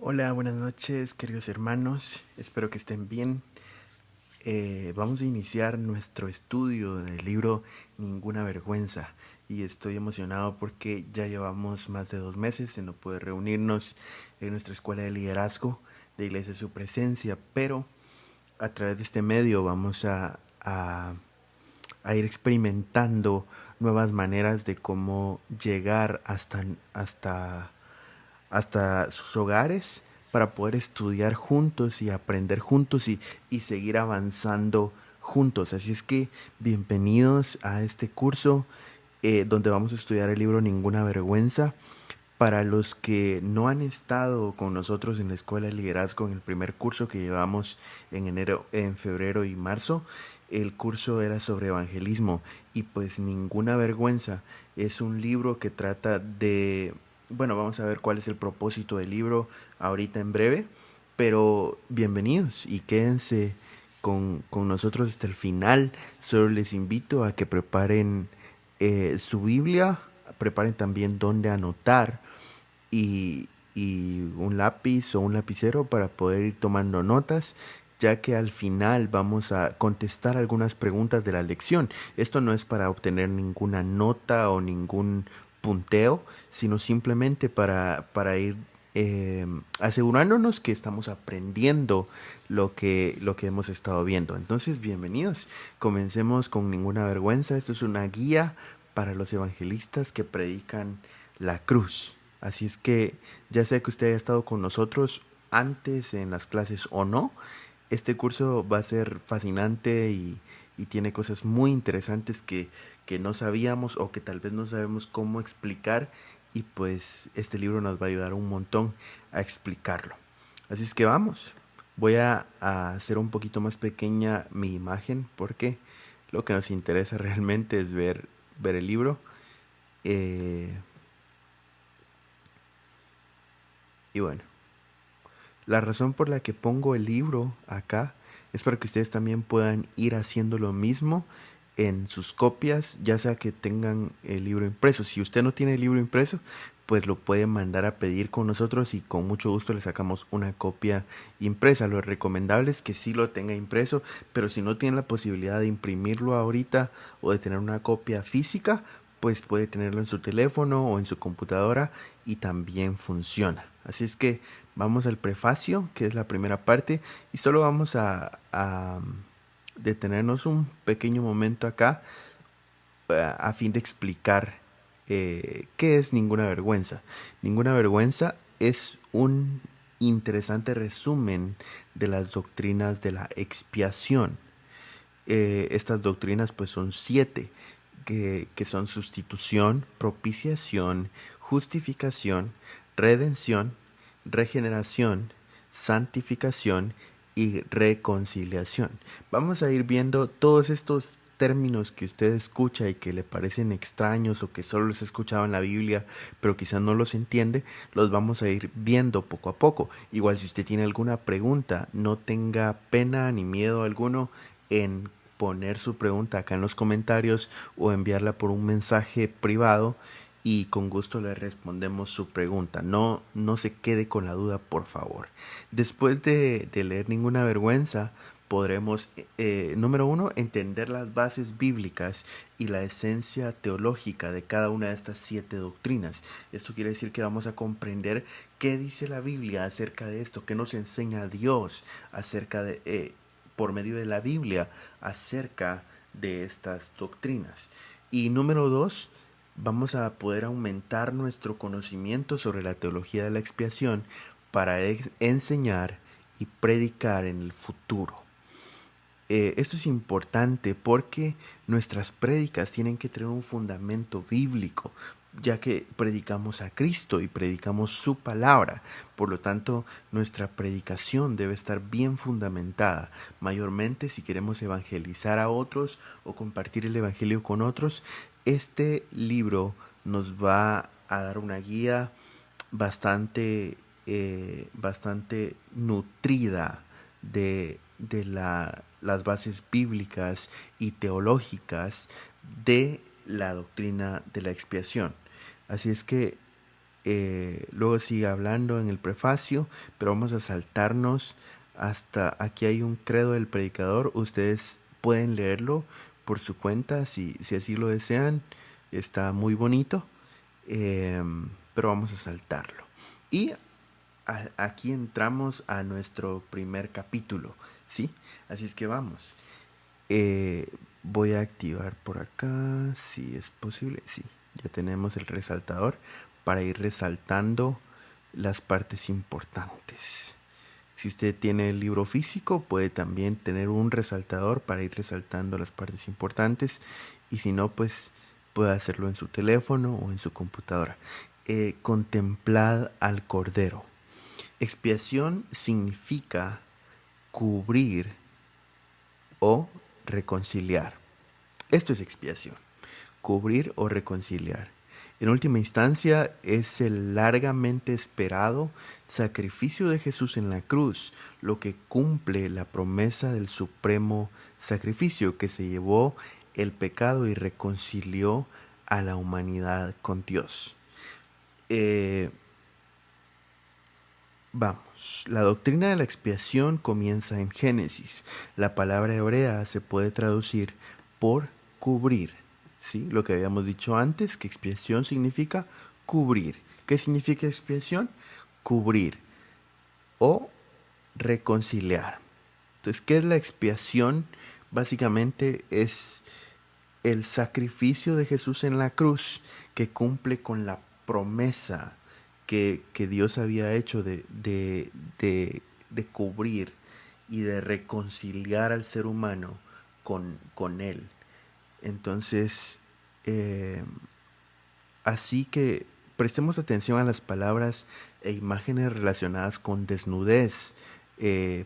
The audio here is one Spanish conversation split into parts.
Hola, buenas noches, queridos hermanos. Espero que estén bien. Vamos a iniciar nuestro estudio del libro Ninguna Vergüenza. Y estoy emocionado porque ya llevamos más de 2 meses en no poder reunirnos en nuestra escuela de liderazgo de Iglesia Su Presencia. Pero a través de este medio vamos a ir experimentando nuevas maneras de cómo llegar hasta sus hogares para poder estudiar juntos y aprender juntos y seguir avanzando juntos. Así es que bienvenidos a este curso donde vamos a estudiar el libro Ninguna Vergüenza. Para los que no han estado con nosotros en la Escuela de Liderazgo en el primer curso que llevamos en febrero y marzo, el curso era sobre evangelismo y pues Ninguna Vergüenza es un libro que trata de, bueno, vamos a ver cuál es el propósito del libro ahorita en breve, pero bienvenidos y quédense con nosotros hasta el final. Solo les invito a que preparen su Biblia, preparen también dónde anotar y un lápiz o un lapicero para poder ir tomando notas, ya que al final vamos a contestar algunas preguntas de la lección. Esto no es para obtener ninguna nota o ningún punteo, sino simplemente para ir asegurándonos que estamos aprendiendo lo que hemos estado viendo. Entonces, bienvenidos. Comencemos con Ninguna Vergüenza. Esto es una guía para los evangelistas que predican la cruz. Así es que ya sea que usted haya estado con nosotros antes en las clases o no, este curso va a ser fascinante y tiene cosas muy interesantes que no sabíamos o que tal vez no sabemos cómo explicar, y pues este libro nos va a ayudar un montón a explicarlo. Así es que vamos, voy a hacer un poquito más pequeña mi imagen porque lo que nos interesa realmente es ver el libro. Eh, y bueno, la razón por la que pongo el libro acá es para que ustedes también puedan ir haciendo lo mismo en sus copias, ya sea que tengan el libro impreso. Si usted no tiene el libro impreso, pues lo puede mandar a pedir con nosotros y con mucho gusto le sacamos una copia impresa. Lo recomendable es que sí lo tenga impreso, pero si no tiene la posibilidad de imprimirlo ahorita o de tener una copia física, pues puede tenerlo en su teléfono o en su computadora y también funciona. Así es que vamos al prefacio, que es la primera parte, y solo vamos a detenernos un pequeño momento acá a fin de explicar qué es Ninguna Vergüenza. Ninguna Vergüenza es un interesante resumen de las doctrinas de la expiación. Estas doctrinas pues son 7, que son sustitución, propiciación, justificación, redención, regeneración, santificación y reconciliación. Vamos a ir viendo todos estos términos que usted escucha y que le parecen extraños o que solo los ha escuchado en la Biblia, pero quizás no los entiende, los vamos a ir viendo poco a poco. Igual si usted tiene alguna pregunta, no tenga pena ni miedo alguno en poner su pregunta acá en los comentarios o enviarla por un mensaje privado y con gusto le respondemos su pregunta. No se quede con la duda, por favor. Después de leer Ninguna Vergüenza, podremos, número uno, entender las bases bíblicas y la esencia teológica de cada una de estas 7 doctrinas. Esto quiere decir que vamos a comprender qué dice la Biblia acerca de esto, qué nos enseña Dios acerca de, por medio de la Biblia, acerca de estas doctrinas. Y número dos, vamos a poder aumentar nuestro conocimiento sobre la teología de la expiación para enseñar y predicar en el futuro. Esto es importante porque nuestras prédicas tienen que tener un fundamento bíblico, ya que predicamos a Cristo y predicamos su palabra. Por lo tanto, nuestra predicación debe estar bien fundamentada. Mayormente, si queremos evangelizar a otros o compartir el evangelio con otros, este libro nos va a dar una guía bastante nutrida de las bases bíblicas y teológicas de la doctrina de la expiación. Así es que Luego sigue hablando en el prefacio, pero vamos a saltarnos hasta aquí. Hay un credo del predicador. Ustedes pueden leerlo por su cuenta si así lo desean. Está muy bonito, pero vamos a saltarlo. Y aquí entramos a nuestro primer capítulo, ¿sí? Así es que vamos. Voy a activar por acá, si es posible. Sí, ya tenemos el resaltador para ir resaltando las partes importantes. Si usted tiene el libro físico, puede también tener un resaltador para ir resaltando las partes importantes. Y si no, pues puede hacerlo en su teléfono o en su computadora. Contemplad al Cordero. Expiación significa cubrir o reconciliar. Esto es expiación, cubrir o reconciliar. En última instancia, es el largamente esperado sacrificio de Jesús en la cruz, lo que cumple la promesa del supremo sacrificio que se llevó el pecado y reconcilió a la humanidad con Dios. Vamos, la doctrina de la expiación comienza en Génesis. La palabra hebrea se puede traducir por cubrir, ¿sí? Lo que habíamos dicho antes, que expiación significa cubrir. ¿Qué significa expiación? Cubrir o reconciliar. Entonces, ¿qué es la expiación? Básicamente es el sacrificio de Jesús en la cruz que cumple con la promesa que Dios había hecho de cubrir y de reconciliar al ser humano con Él. Entonces, eh, así que prestemos atención a las palabras e imágenes relacionadas con desnudez.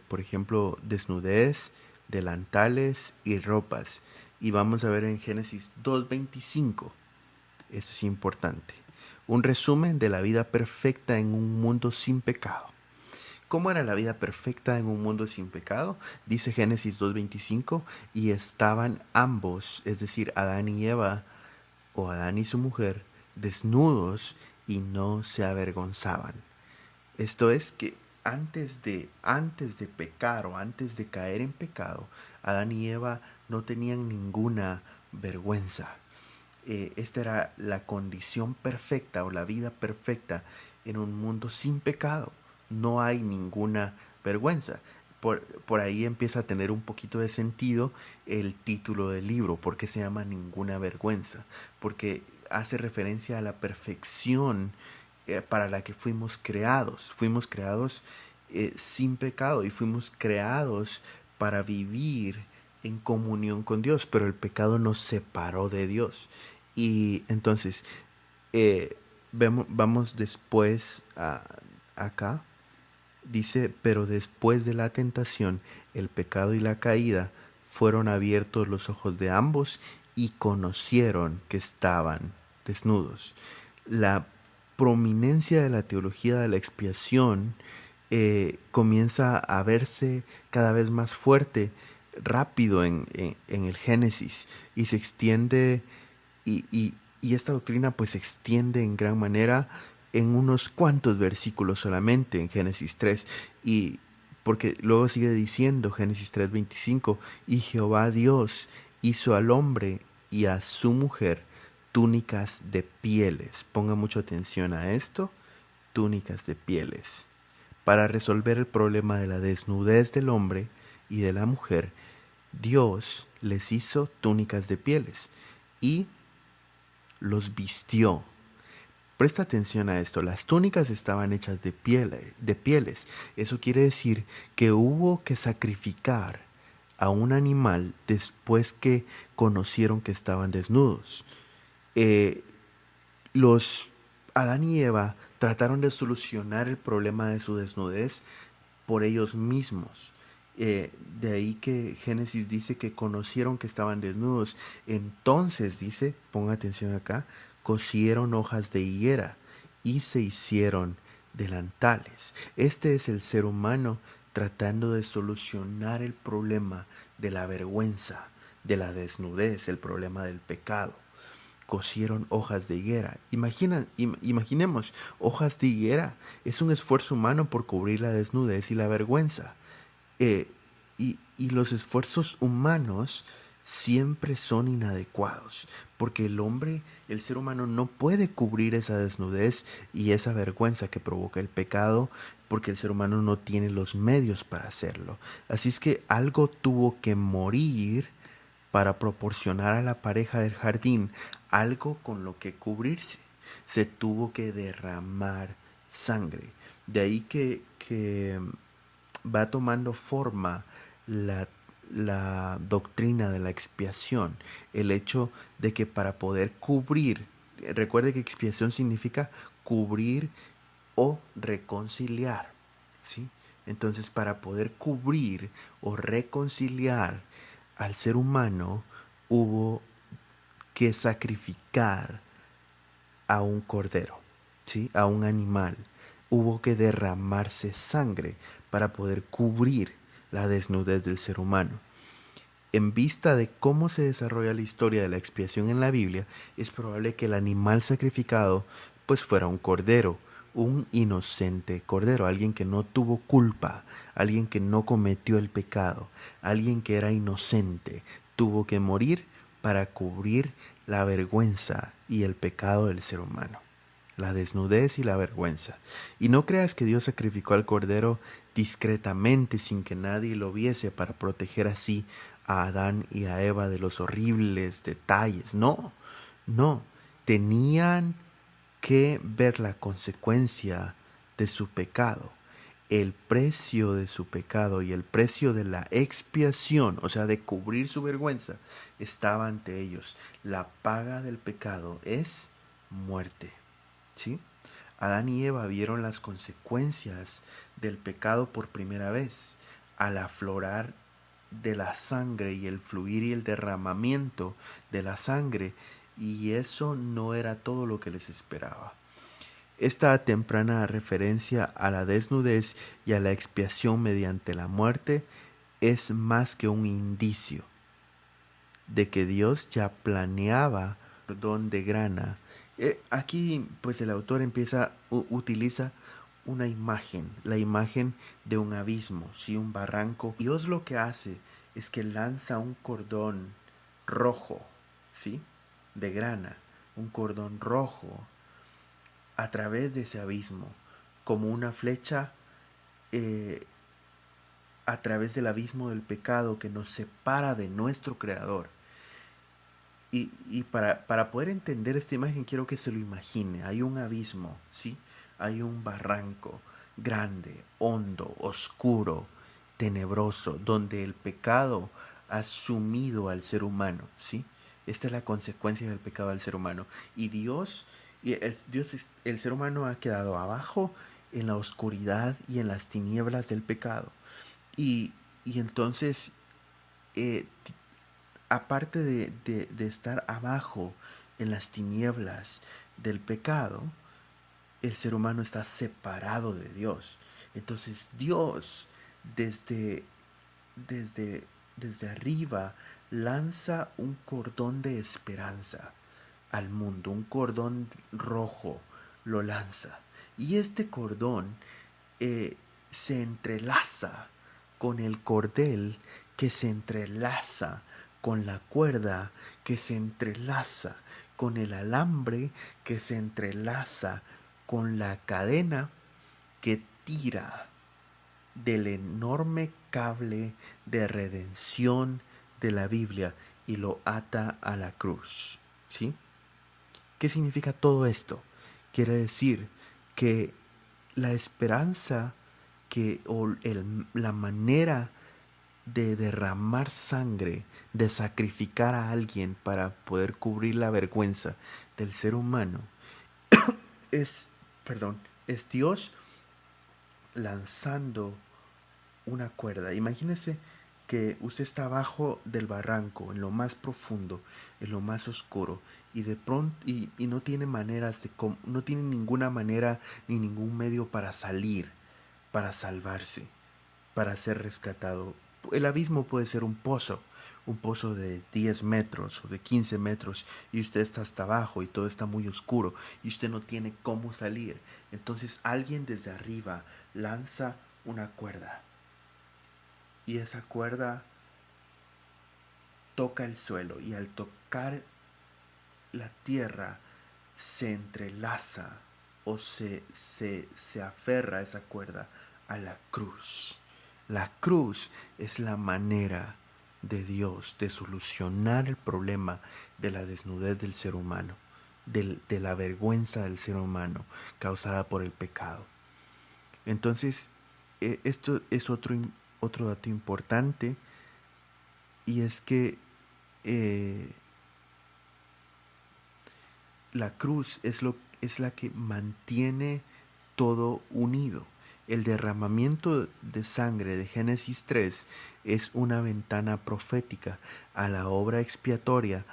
Por ejemplo, desnudez, delantales y ropas. Y vamos a ver en Génesis 2:25. Eso es importante. Un resumen de la vida perfecta en un mundo sin pecado. ¿Cómo era la vida perfecta en un mundo sin pecado? Dice Génesis 2:25, y estaban ambos, es decir, Adán y Eva, o Adán y su mujer, desnudos y no se avergonzaban. Esto es que antes de pecar o antes de caer en pecado, Adán y Eva no tenían ninguna vergüenza. Esta era la condición perfecta o la vida perfecta en un mundo sin pecado. No hay ninguna vergüenza. Por ahí empieza a tener un poquito de sentido el título del libro. ¿Por qué se llama Ninguna Vergüenza? Porque hace referencia a la perfección para la que fuimos creados. Fuimos creados sin pecado y fuimos creados para vivir en comunión con Dios, pero el pecado nos separó de Dios. Y entonces, vamos después acá. Dice, pero después de la tentación, el pecado y la caída, fueron abiertos los ojos de ambos y conocieron que estaban desnudos. La prominencia de la teología de la expiación comienza a verse cada vez más fuerte, rápido en el Génesis, y se extiende, y esta doctrina pues se extiende en gran manera en unos cuantos versículos solamente en Génesis 3, y porque luego sigue diciendo Génesis 3:25, y Jehová Dios hizo al hombre y a su mujer túnicas de pieles. Ponga mucha atención a esto, túnicas de pieles. Para resolver el problema de la desnudez del hombre y de la mujer, Dios les hizo túnicas de pieles y los vistió. Presta atención a esto, las túnicas estaban hechas de pieles. Eso quiere decir que hubo que sacrificar a un animal después que conocieron que estaban desnudos. Eh, los Adán y Eva trataron de solucionar el problema de su desnudez por ellos mismos. De ahí que Génesis dice que conocieron que estaban desnudos. Entonces dice, ponga atención acá, cosieron hojas de higuera y se hicieron delantales. Este es el ser humano tratando de solucionar el problema de la vergüenza, de la desnudez, el problema del pecado. cosieron hojas de higuera. Imaginemos, hojas de higuera es un esfuerzo humano por cubrir la desnudez y la vergüenza. Eh, y los esfuerzos humanos siempre son inadecuados, porque el ser humano no puede cubrir esa desnudez y esa vergüenza que provoca el pecado, porque el ser humano no tiene los medios para hacerlo. Así es que algo tuvo que morir para proporcionar a la pareja del jardín algo con lo que cubrirse. Se tuvo que derramar sangre. De ahí que va tomando forma la, la doctrina de la expiación, el hecho de que para poder cubrir, recuerde que expiación significa cubrir o reconciliar, ¿sí? Entonces, para poder cubrir o reconciliar al ser humano, hubo que sacrificar a un cordero, ¿sí? A un animal. Hubo que derramarse sangre para poder cubrir la desnudez del ser humano. En vista de cómo se desarrolla la historia de la expiación en la Biblia, es probable que el animal sacrificado pues fuera un cordero, un inocente cordero, alguien que no tuvo culpa, alguien que no cometió el pecado, alguien que era inocente, tuvo que morir para cubrir la vergüenza y el pecado del ser humano, la desnudez y la vergüenza. Y no creas que Dios sacrificó al cordero discretamente sin que nadie lo viese para proteger así a Adán y a Eva de los horribles detalles. No, no, tenían que ver la consecuencia de su pecado. El precio de su pecado y el precio de la expiación, o sea, de cubrir su vergüenza, estaba ante ellos. La paga del pecado es muerte. ¿Sí? Adán y Eva vieron las consecuencias del pecado por primera vez al aflorar de la sangre y el fluir y el derramamiento de la sangre, y eso no era todo lo que les esperaba. Esta temprana referencia a la desnudez y a la expiación mediante la muerte es más que un indicio de que Dios ya planeaba cordón de grana. Aquí pues el autor utiliza una imagen, la imagen de un abismo, ¿sí? Un barranco. Dios lo que hace es que lanza un cordón rojo, ¿sí? De grana, un cordón rojo a través de ese abismo, como una flecha eh, a través del abismo del pecado que nos separa de nuestro Creador. Y para poder entender esta imagen quiero que se lo imagine. Hay un abismo, ¿sí? Hay un barranco grande, hondo, oscuro, tenebroso, donde el pecado ha sumido al ser humano, ¿sí? Esta es la consecuencia del pecado al ser humano. Y el ser humano ha quedado abajo en la oscuridad y en las tinieblas del pecado. Y entonces eh, aparte de estar abajo en las tinieblas del pecado, el ser humano está separado de Dios. Entonces Dios desde, desde, desde arriba lanza un cordón de esperanza al mundo, un cordón rojo lo lanza. Y este cordón se entrelaza con el cordel que se entrelaza con la cuerda que se entrelaza con el alambre que se entrelaza con la cadena que tira del enorme cable de redención de la Biblia y lo ata a la cruz. ¿Sí? ¿Qué significa todo esto? Quiere decir que la esperanza la manera de derramar sangre, de sacrificar a alguien para poder cubrir la vergüenza del ser humano, es, perdón, es Dios lanzando una cuerda. Imagínese que usted está abajo del barranco, en lo más profundo, en lo más oscuro, y de pronto y no tiene no tiene ninguna manera ni ningún medio para salir, para salvarse, para ser rescatado. El abismo puede ser un pozo, un pozo de 10 metros o de 15 metros y usted está hasta abajo y todo está muy oscuro y usted no tiene cómo salir. Entonces alguien desde arriba lanza una cuerda y esa cuerda toca el suelo y al tocar la tierra se entrelaza o se aferra esa cuerda a la cruz. La cruz es la manera de Dios de solucionar el problema de la desnudez del ser humano, de la vergüenza del ser humano causada por el pecado. Entonces, esto es otro dato importante, y es que eh, la cruz es la que mantiene todo unido. El derramamiento de sangre de Génesis 3 es una ventana profética a la obra expiatoria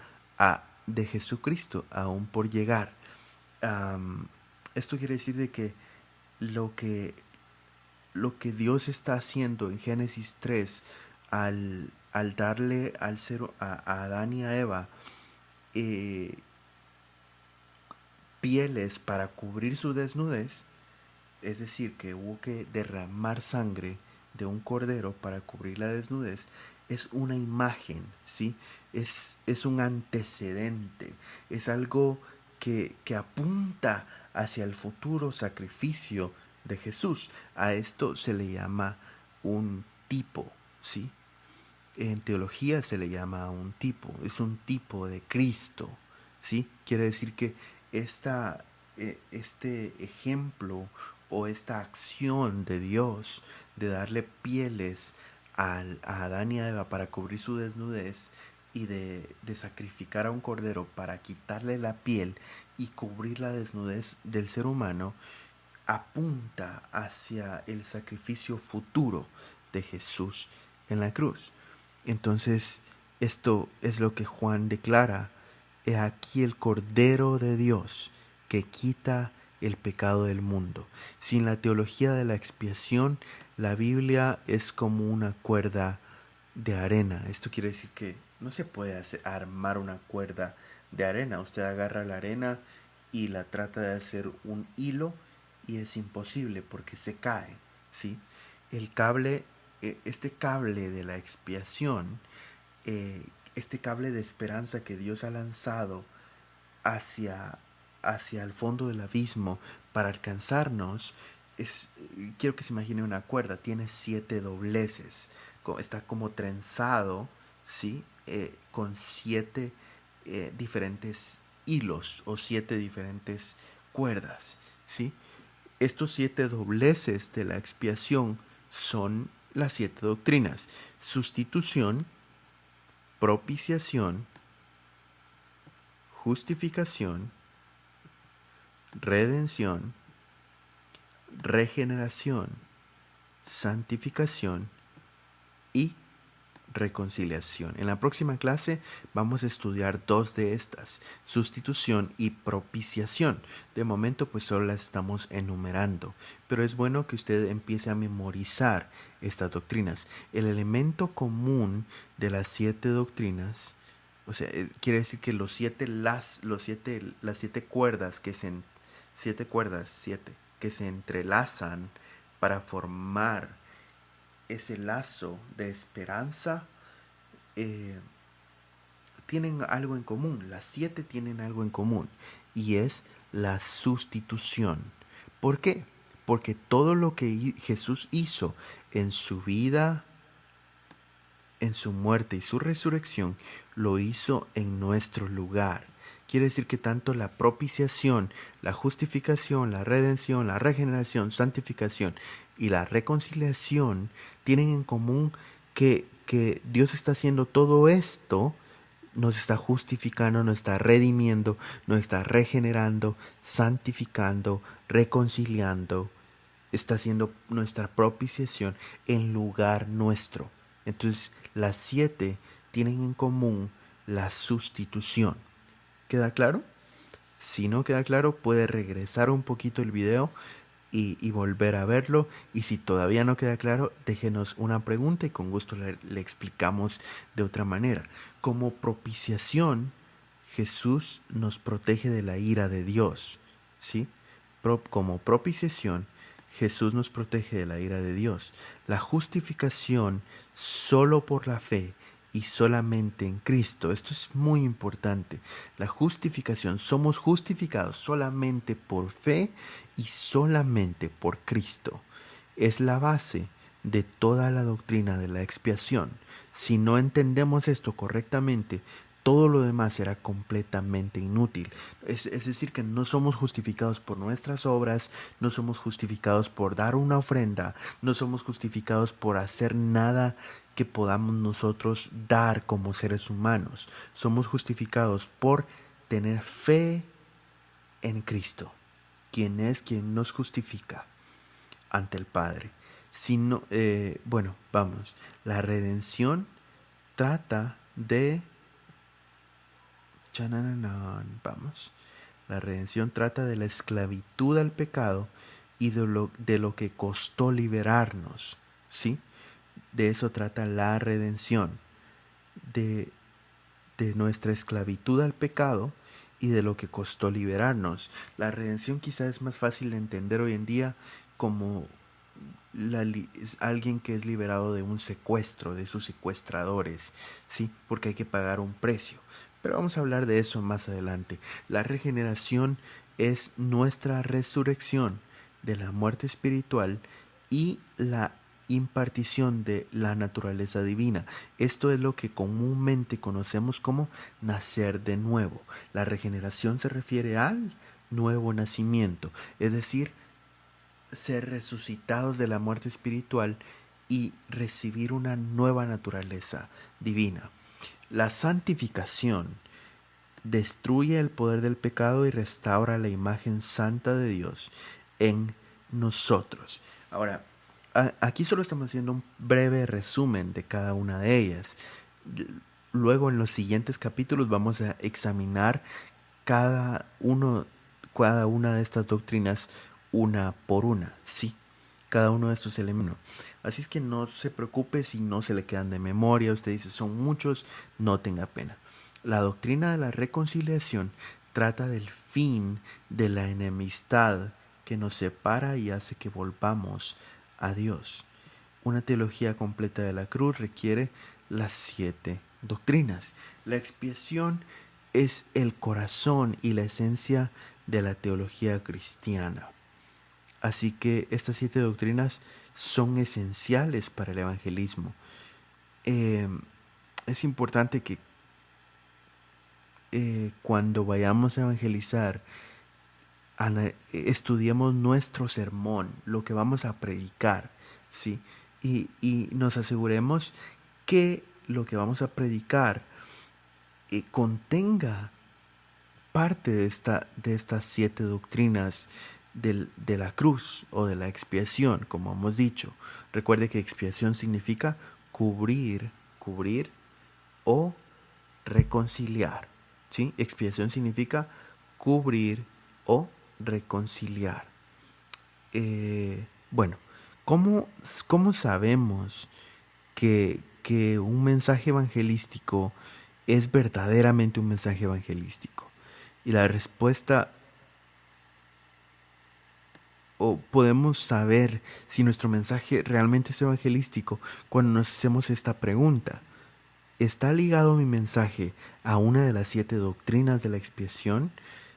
de Jesucristo, aún por llegar. Um, Esto quiere decir de que lo que lo que Dios está haciendo en Génesis 3 al darle a Adán y a Eva eh, pieles para cubrir su desnudez, es decir, que hubo que derramar sangre de un cordero para cubrir la desnudez, es una imagen, ¿sí? Es un antecedente, es algo que apunta hacia el futuro sacrificio de Jesús. A esto se le llama un tipo, ¿sí? En teología se le llama un tipo, es un tipo de Cristo, ¿sí? Quiere decir que este ejemplo o esta acción de Dios de darle pieles a Adán y a Eva para cubrir su desnudez y de sacrificar a un cordero para quitarle la piel y cubrir la desnudez del ser humano, apunta hacia el sacrificio futuro de Jesús en la cruz. Entonces, esto es lo que Juan declara: he aquí el Cordero de Dios que quita el pecado del mundo. Sin la teología de la expiación, la Biblia es como una cuerda de arena. Esto quiere decir que no se puede armar una cuerda de arena. Usted agarra la arena y la trata de hacer un hilo y es imposible porque se cae, ¿sí? El cable, este cable de la expiación, este cable de esperanza que Dios ha lanzado hacia, hacia el fondo del abismo para alcanzarnos, quiero que se imagine una cuerda, tiene 7 dobleces, está como trenzado, ¿sí? Con 7 diferentes hilos o 7 diferentes cuerdas, ¿sí? Estos 7 dobleces de la expiación son las 7 doctrinas: sustitución, propiciación, justificación, redención, regeneración, santificación y reconciliación. En la próxima clase vamos a estudiar 2 de estas: sustitución y propiciación. De momento pues solo las estamos enumerando, pero es bueno que usted empiece a memorizar estas doctrinas. El elemento común de las 7 doctrinas, o sea, quiere decir que las 7 cuerdas que se 7 que se entrelazan para formar ese lazo de esperanza, eh, tienen algo en común. Las 7 tienen algo en común, y es la sustitución. ¿Por qué? Porque todo lo que Jesús hizo en su vida, en su muerte y su resurrección, lo hizo en nuestro lugar. Quiere decir que tanto la propiciación, la justificación, la redención, la regeneración, santificación y la reconciliación tienen en común que Dios está haciendo todo esto, nos está justificando, nos está redimiendo, nos está regenerando, santificando, reconciliando, está haciendo nuestra propiciación en lugar nuestro. Entonces, las 7 tienen en común la sustitución. ¿Queda claro? Si no queda claro, puede regresar un poquito el video y volver a verlo. Y si todavía no queda claro, déjenos una pregunta y con gusto le explicamos de otra manera. Como propiciación, Jesús nos protege de la ira de Dios, ¿sí? Como propiciación, Jesús nos protege de la ira de Dios. La justificación solo por la fe y solamente en Cristo. Esto es muy importante. La justificación, somos justificados solamente por fe y solamente por Cristo. Es la base de toda la doctrina de la expiación. Si no entendemos esto correctamente, todo lo demás será completamente inútil. Es decir, que no somos justificados por nuestras obras, no somos justificados por dar una ofrenda, no somos justificados por hacer nada que podamos nosotros dar como seres humanos. Somos justificados por tener fe en Cristo, quien nos justifica ante el Padre. Si no, bueno, vamos, la redención trata de... Vamos. La redención trata de la esclavitud al pecado y de lo que costó liberarnos, ¿sí? De eso trata la redención, de, de nuestra esclavitud al pecado y de lo que costó liberarnos. La redención quizás es más fácil de entender hoy en día como es alguien que es liberado de un secuestro, de sus secuestradores, ¿sí? Porque hay que pagar un precio. Pero vamos a hablar de eso más adelante. La regeneración es nuestra resurrección de la muerte espiritual y la impartición de la naturaleza divina. Esto es lo que comúnmente conocemos como nacer de nuevo. La regeneración se refiere al nuevo nacimiento, es decir, ser resucitados de la muerte espiritual y recibir una nueva naturaleza divina. La santificación destruye el poder del pecado y restaura la imagen santa de Dios en nosotros. Ahora, aquí solo estamos haciendo un breve resumen de cada una de ellas. Luego en los siguientes capítulos vamos a examinar cada uno, cada una de estas doctrinas una por una, sí, cada uno de estos elementos. Así es que no se preocupe si no se le quedan de memoria, usted dice son muchos, no tenga pena. La doctrina de la reconciliación trata del fin de la enemistad que nos separa y hace que volvamos a Dios. Una teología completa de la cruz requiere las 7 doctrinas. La expiación es el corazón y la esencia de la teología cristiana. Así que estas 7 doctrinas son esenciales para el evangelismo. Es importante que cuando vayamos a evangelizar, estudiemos nuestro sermón, lo que vamos a predicar, ¿sí? Y nos aseguremos que lo que vamos a predicar contenga parte de estas 7 doctrinas de la cruz o de la expiación, como hemos dicho. Recuerde que expiación significa cubrir o reconciliar, ¿sí? Expiación significa cubrir o reconciliar. Bueno, ¿cómo sabemos que un mensaje evangelístico es verdaderamente un mensaje evangelístico? Y la respuesta, o podemos saber si nuestro mensaje realmente es evangelístico cuando nos hacemos esta pregunta. ¿Está ligado mi mensaje a una de las 7 doctrinas de la expiación?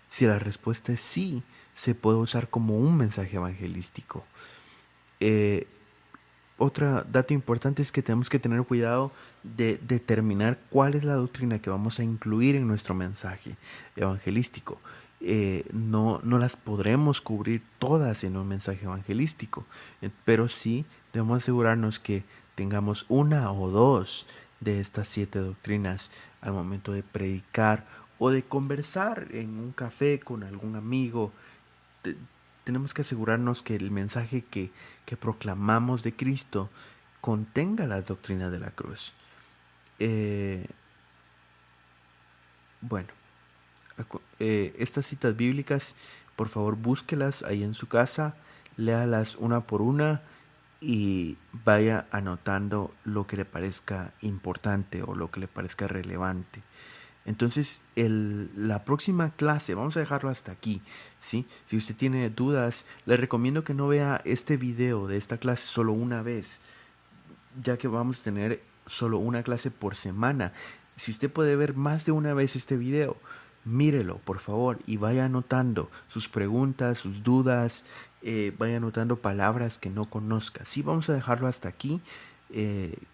Si la respuesta es sí, se puede usar como un mensaje evangelístico. Otro dato importante es que tenemos que tener cuidado de determinar cuál es la doctrina que vamos a incluir en nuestro mensaje evangelístico. No las podremos cubrir todas en un mensaje evangelístico, pero sí debemos asegurarnos que tengamos una o dos de estas 7 doctrinas al momento de predicar o de conversar en un café con algún amigo. Tenemos que asegurarnos que el mensaje que proclamamos de Cristo contenga las doctrinas de la cruz. Bueno, estas citas bíblicas, por favor búsquelas ahí en su casa, léalas una por una y vaya anotando lo que le parezca importante o lo que le parezca relevante. Entonces, la próxima clase, vamos a dejarlo hasta aquí, ¿sí? Si usted tiene dudas, le recomiendo que no vea este video de esta clase solo una vez, ya que vamos a tener solo una clase por semana. Si usted puede ver más de una vez este video, mírelo, por favor, y vaya anotando sus preguntas, sus dudas, vaya anotando palabras que no conozca. Sí, vamos a dejarlo hasta aquí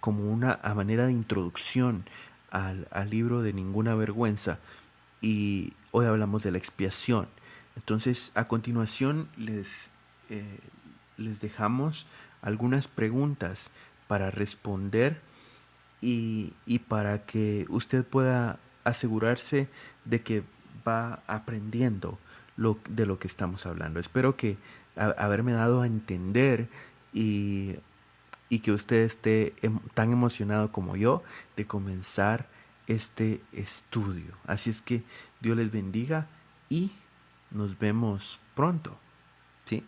como una a manera de introducción al libro de Ninguna Vergüenza. Y hoy hablamos de la expiación. Entonces, a continuación eh, les dejamos algunas preguntas para responder y para que usted pueda asegurarse de que va aprendiendo de lo que estamos hablando. Espero que haberme dado a entender y, y que usted esté tan emocionado como yo de comenzar este estudio. Así es que Dios les bendiga y nos vemos pronto. ¿Sí?